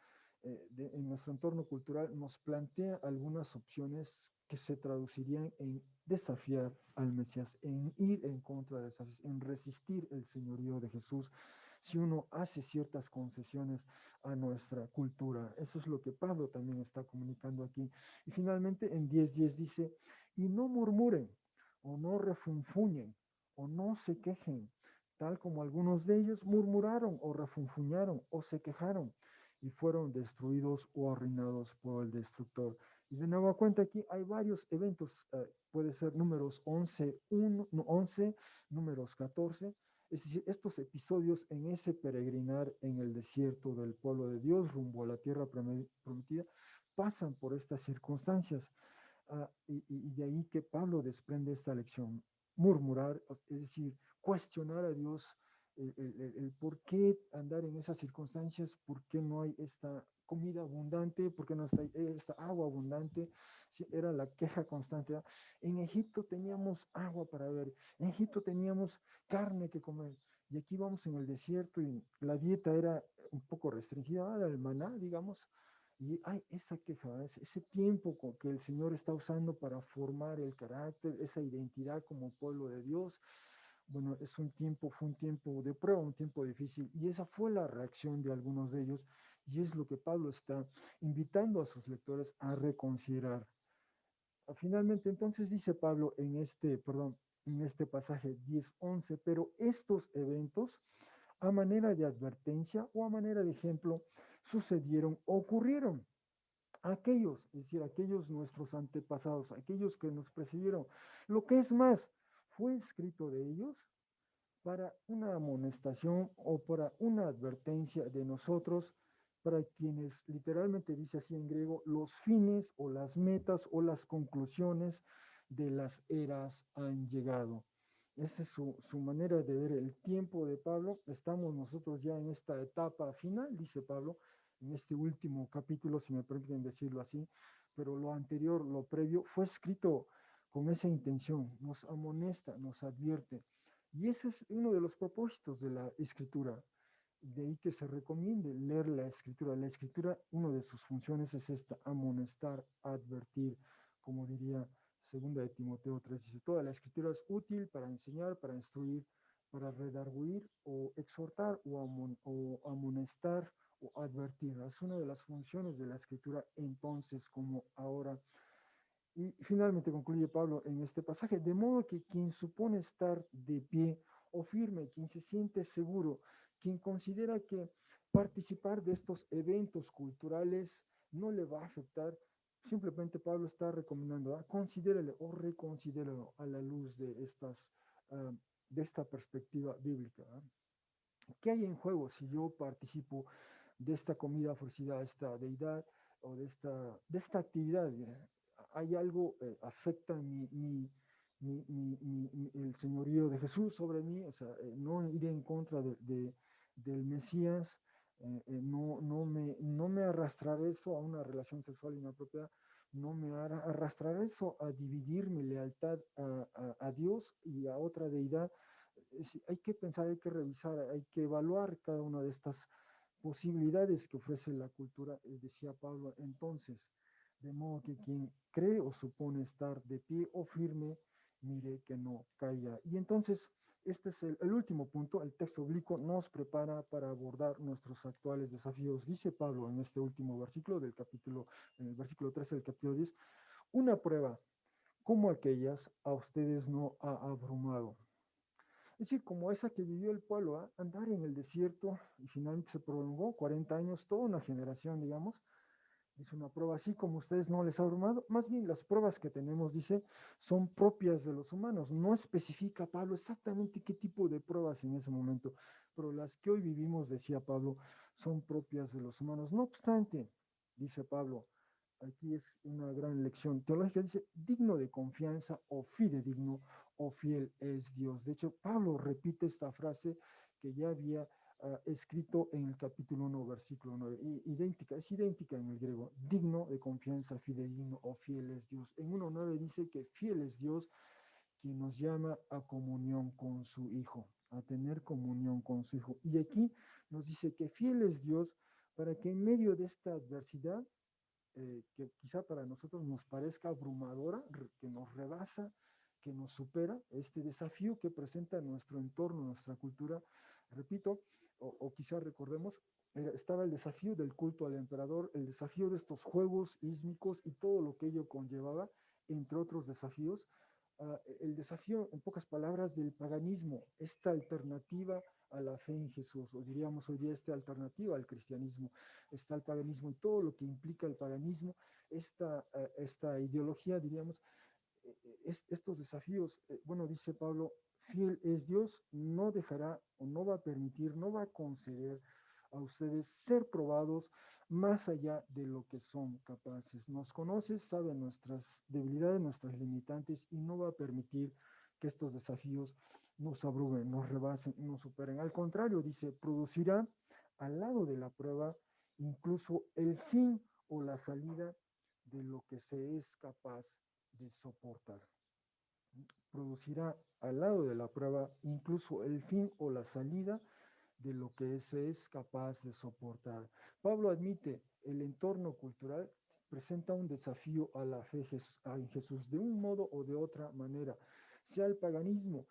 S1: en nuestro entorno cultural nos plantea algunas opciones que se traducirían en desafiar al Mesías, en ir en contra de esas, en resistir el señorío de Jesús, si uno hace ciertas concesiones a nuestra cultura. Eso es lo que Pablo también está comunicando aquí. Y finalmente en 10:10 dice, y no murmuren, o no refunfuñen, o no se quejen, tal como algunos de ellos murmuraron o refunfuñaron o se quejaron y fueron destruidos o arruinados por el destructor. Y de nuevo cuenta aquí hay varios eventos, puede ser números 11, números 14, es decir, estos episodios en ese peregrinar en el desierto del pueblo de Dios rumbo a la tierra prometida pasan por estas circunstancias. Y de ahí que Pablo desprende esta lección, murmurar, es decir, cuestionar a Dios, el por qué andar en esas circunstancias, por qué no hay esta comida abundante, por qué no está esta agua abundante. Sí, era la queja constante. En Egipto teníamos agua para beber, en Egipto teníamos carne que comer, y aquí vamos en el desierto y la dieta era un poco restringida, era el maná, digamos, y hay esa queja, ese tiempo que el Señor está usando para formar el carácter, esa identidad como pueblo de Dios. Bueno, fue un tiempo de prueba, un tiempo difícil, y esa fue la reacción de algunos de ellos, y es lo que Pablo está invitando a sus lectores a reconsiderar. Finalmente, entonces dice Pablo en este pasaje 10:11, pero estos eventos, a manera de advertencia o a manera de ejemplo, sucedieron, ocurrieron aquellos, es decir, aquellos nuestros antepasados, aquellos que nos precedieron. Lo que es más, fue escrito de ellos para una amonestación o para una advertencia de nosotros, para quienes literalmente dice así en griego, los fines o las metas o las conclusiones de las eras han llegado. Esa es su manera de ver el tiempo de Pablo. Estamos nosotros ya en esta etapa final, dice Pablo, en este último capítulo, si me permiten decirlo así, pero lo anterior, lo previo, fue escrito con esa intención, nos amonesta, nos advierte. Y ese es uno de los propósitos de la escritura. De ahí que se recomiende leer la escritura. La escritura, una de sus funciones es esta, amonestar, advertir, como diría segunda de Timoteo 3, dice, toda la escritura es útil para enseñar, para instruir, para redarguir o exhortar o amonestar o advertir. Es una de las funciones de la escritura entonces como ahora. Y finalmente concluye Pablo en este pasaje, de modo que quien supone estar de pie o firme, quien se siente seguro, quien considera que participar de estos eventos culturales no le va a afectar, simplemente Pablo está recomendando, considérelo o reconsidéralo a la luz uh, de esta perspectiva bíblica. ¿Qué hay en juego si yo participo de esta comida ofrecida a esta deidad o de esta actividad? ¿Hay algo, afecta el señorío de Jesús sobre mí? O sea, no iré en contra del Mesías, no me arrastraré eso a una relación sexual inapropiada, no me arrastraré eso a dividir mi lealtad a Dios y a otra deidad. Hay que pensar, hay que revisar, hay que evaluar cada una de estas posibilidades que ofrece la cultura, decía Pablo entonces, de modo que quien cree o supone estar de pie o firme mire que no caiga. Y entonces, este es el último punto. El texto bíblico nos prepara para abordar nuestros actuales desafíos. Dice Pablo en este último versículo del capítulo, en el versículo 13 del capítulo 10, una prueba como aquellas a ustedes no ha abrumado. Es decir, como esa que vivió el pueblo, ¿ah? Andar en el desierto y finalmente se prolongó 40 años, toda una generación, digamos. Es una prueba así como ustedes no les ha abrumado. Más bien las pruebas que tenemos, dice, son propias de los humanos. No especifica Pablo exactamente qué tipo de pruebas en ese momento, pero las que hoy vivimos, decía Pablo, son propias de los humanos. No obstante, dice Pablo, aquí es una gran lección teológica, dice, digno de confianza o fidedigno o fiel es Dios. De hecho, Pablo repite esta frase que ya había escrito en el capítulo 1, versículo 9. Idéntica, es idéntica en el griego. Digno de confianza, fidedigno o fiel es Dios. En 1.9 dice que fiel es Dios quien nos llama a comunión con su Hijo, a tener comunión con su Hijo. Y aquí nos dice que fiel es Dios para que en medio de esta adversidad, que quizá para nosotros nos parezca abrumadora, que nos rebasa, que nos supera, este desafío que presenta nuestro entorno, nuestra cultura, repito, o quizá recordemos, estaba el desafío del culto al emperador, el desafío de estos juegos ísmicos y todo lo que ello conllevaba, entre otros desafíos, el desafío, en pocas palabras, del paganismo, esta alternativa a la fe en Jesús, o diríamos hoy día esta alternativa al cristianismo, está el paganismo y todo lo que implica el paganismo, esta ideología, diríamos, estos desafíos, bueno, dice Pablo, fiel es Dios, no dejará o no va a permitir, no va a conceder a ustedes ser probados más allá de lo que son capaces. Nos conoce, sabe nuestras debilidades, nuestras limitantes y no va a permitir que estos desafíos nos abrumen, nos rebasen, nos superen. Al contrario, dice, producirá al lado de la prueba incluso el fin o la salida de lo que se es capaz de soportar. Producirá al lado de la prueba incluso el fin o la salida de lo que se es capaz de soportar. Pablo admite, el entorno cultural presenta un desafío a la fe en Jesús de un modo o de otra manera, sea el paganismo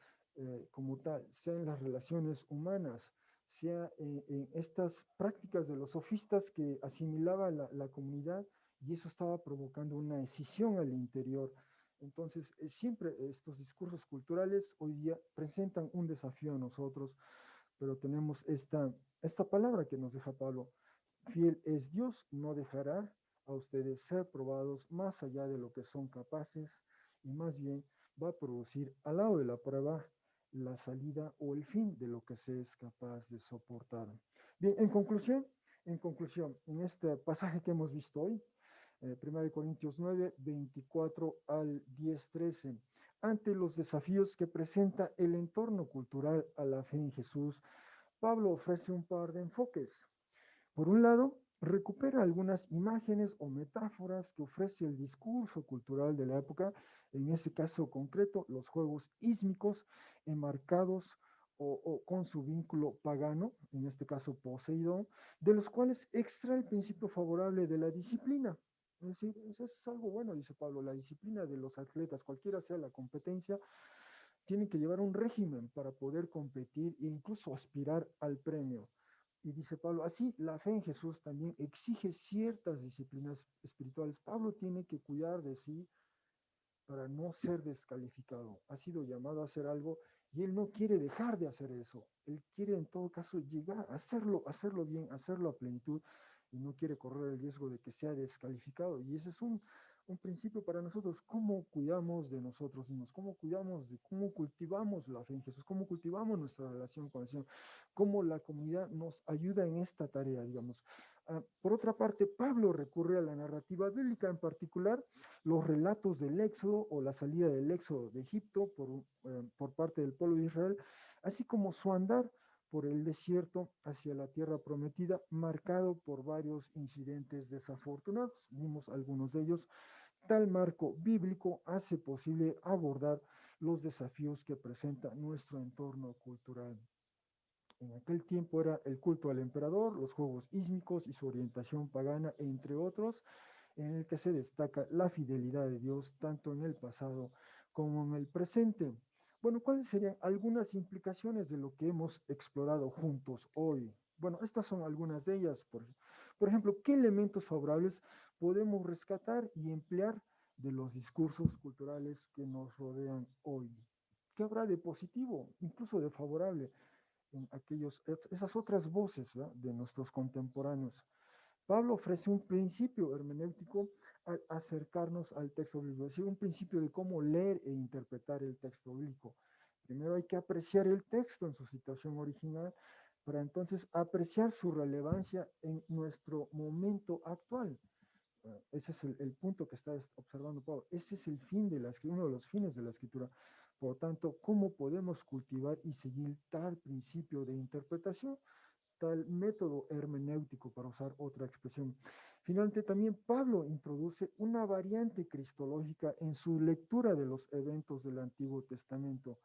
S1: como tal, sea en las relaciones humanas, sea en estas prácticas de los sofistas que asimilaba la comunidad y eso estaba provocando una escisión al interior. Entonces, siempre estos discursos culturales hoy día presentan un desafío a nosotros, pero tenemos esta palabra que nos deja Pablo. Fiel es Dios, no dejará a ustedes ser probados más allá de lo que son capaces y más bien va a producir al lado de la prueba la salida o el fin de lo que se es capaz de soportar. Bien, en este pasaje que hemos visto hoy, 1 Corintios 9, 24 al 10, 13. Ante los desafíos que presenta el entorno cultural a la fe en Jesús, Pablo ofrece un par de enfoques. Por un lado, recupera algunas imágenes o metáforas que ofrece el discurso cultural de la época, en ese caso concreto, los juegos ísmicos enmarcados o con su vínculo pagano, en este caso Poseidón, de los cuales extrae el principio favorable de la disciplina. Es decir, eso es algo bueno, dice Pablo, la disciplina de los atletas, cualquiera sea la competencia, tienen que llevar un régimen para poder competir e incluso aspirar al premio. Y dice Pablo, así la fe en Jesús también exige ciertas disciplinas espirituales. Pablo tiene que cuidar de sí para no ser descalificado. Ha sido llamado a hacer algo y él no quiere dejar de hacer eso. Él quiere en todo caso llegar a hacerlo bien, hacerlo a plenitud y no quiere correr el riesgo de que sea descalificado. Y ese es un principio para nosotros, cómo cuidamos de nosotros mismos, cómo cuidamos de cómo cultivamos la fe en Jesús, cómo cultivamos nuestra relación con el Señor, cómo la comunidad nos ayuda en esta tarea, digamos. Por otra parte, Pablo recurre a la narrativa bíblica, en particular los relatos del éxodo o la salida del éxodo de Egipto por parte del pueblo de Israel, así como su andar por el desierto hacia la tierra prometida, marcado por varios incidentes desafortunados. Vimos algunos de ellos. Tal marco bíblico hace posible abordar los desafíos que presenta nuestro entorno cultural. En aquel tiempo era el culto al emperador, los juegos ísmicos y su orientación pagana, entre otros, en el que se destaca la fidelidad de Dios tanto en el pasado como en el presente. Bueno, ¿cuáles serían algunas implicaciones de lo que hemos explorado juntos hoy? Bueno, estas son algunas de ellas. Por ejemplo, ¿qué elementos favorables podemos rescatar y emplear de los discursos culturales que nos rodean hoy? ¿Qué habrá de positivo, incluso de favorable, en esas otras voces, ¿verdad?, de nuestros contemporáneos? Pablo ofrece un principio hermenéutico al acercarnos al texto bíblico, es decir, un principio de cómo leer e interpretar el texto bíblico. Primero hay que apreciar el texto en su situación original para entonces apreciar su relevancia en nuestro momento actual. Ese es el punto que está observando Pablo. Ese es el fin de uno de los fines de la escritura. Por lo tanto, ¿cómo podemos cultivar y seguir tal principio de interpretación, tal método hermenéutico, para usar otra expresión? Finalmente, también Pablo introduce una variante cristológica en su lectura de los eventos del Antiguo Testamento.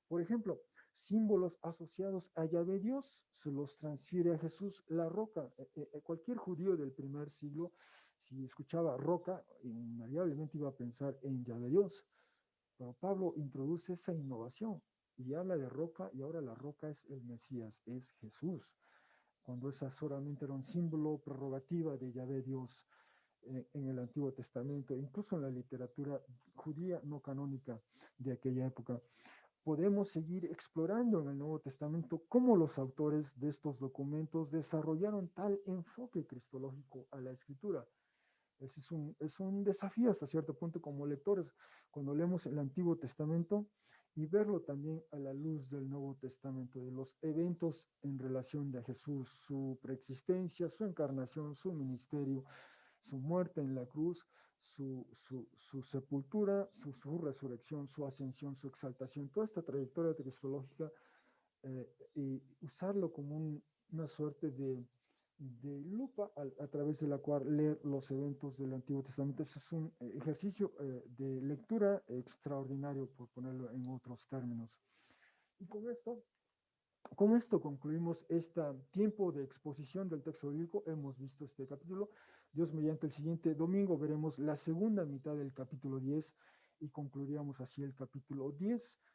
S1: Por ejemplo, símbolos asociados a Yahvé Dios se los transfiere a Jesús, la roca. Cualquier judío del primer siglo, si escuchaba roca, invariablemente iba a pensar en Yahvé Dios. Pero Pablo introduce esa innovación y habla de roca, y ahora la roca es el Mesías, es Jesús, cuando esa solamente era un símbolo, prerrogativa de Yahvé Dios en el Antiguo Testamento, incluso en la literatura judía no canónica de aquella época. Podemos seguir explorando en el Nuevo Testamento cómo los autores de estos documentos desarrollaron tal enfoque cristológico a la escritura. Ese es un desafío hasta cierto punto como lectores, cuando leemos el Antiguo Testamento y verlo también a la luz del Nuevo Testamento, de los eventos en relación de Jesús, su preexistencia, su encarnación, su ministerio, su muerte en la cruz, su sepultura, su resurrección, su ascensión, su exaltación, toda esta trayectoria cristológica, y usarlo como una suerte de lupa a través de la cual leer los eventos del Antiguo Testamento. Eso es un ejercicio de lectura extraordinario, por ponerlo en otros términos. Y con esto concluimos este tiempo de exposición del texto bíblico. Hemos visto este capítulo. Dios mediante, el siguiente domingo veremos la segunda mitad del capítulo 10 y concluiríamos así el capítulo 10.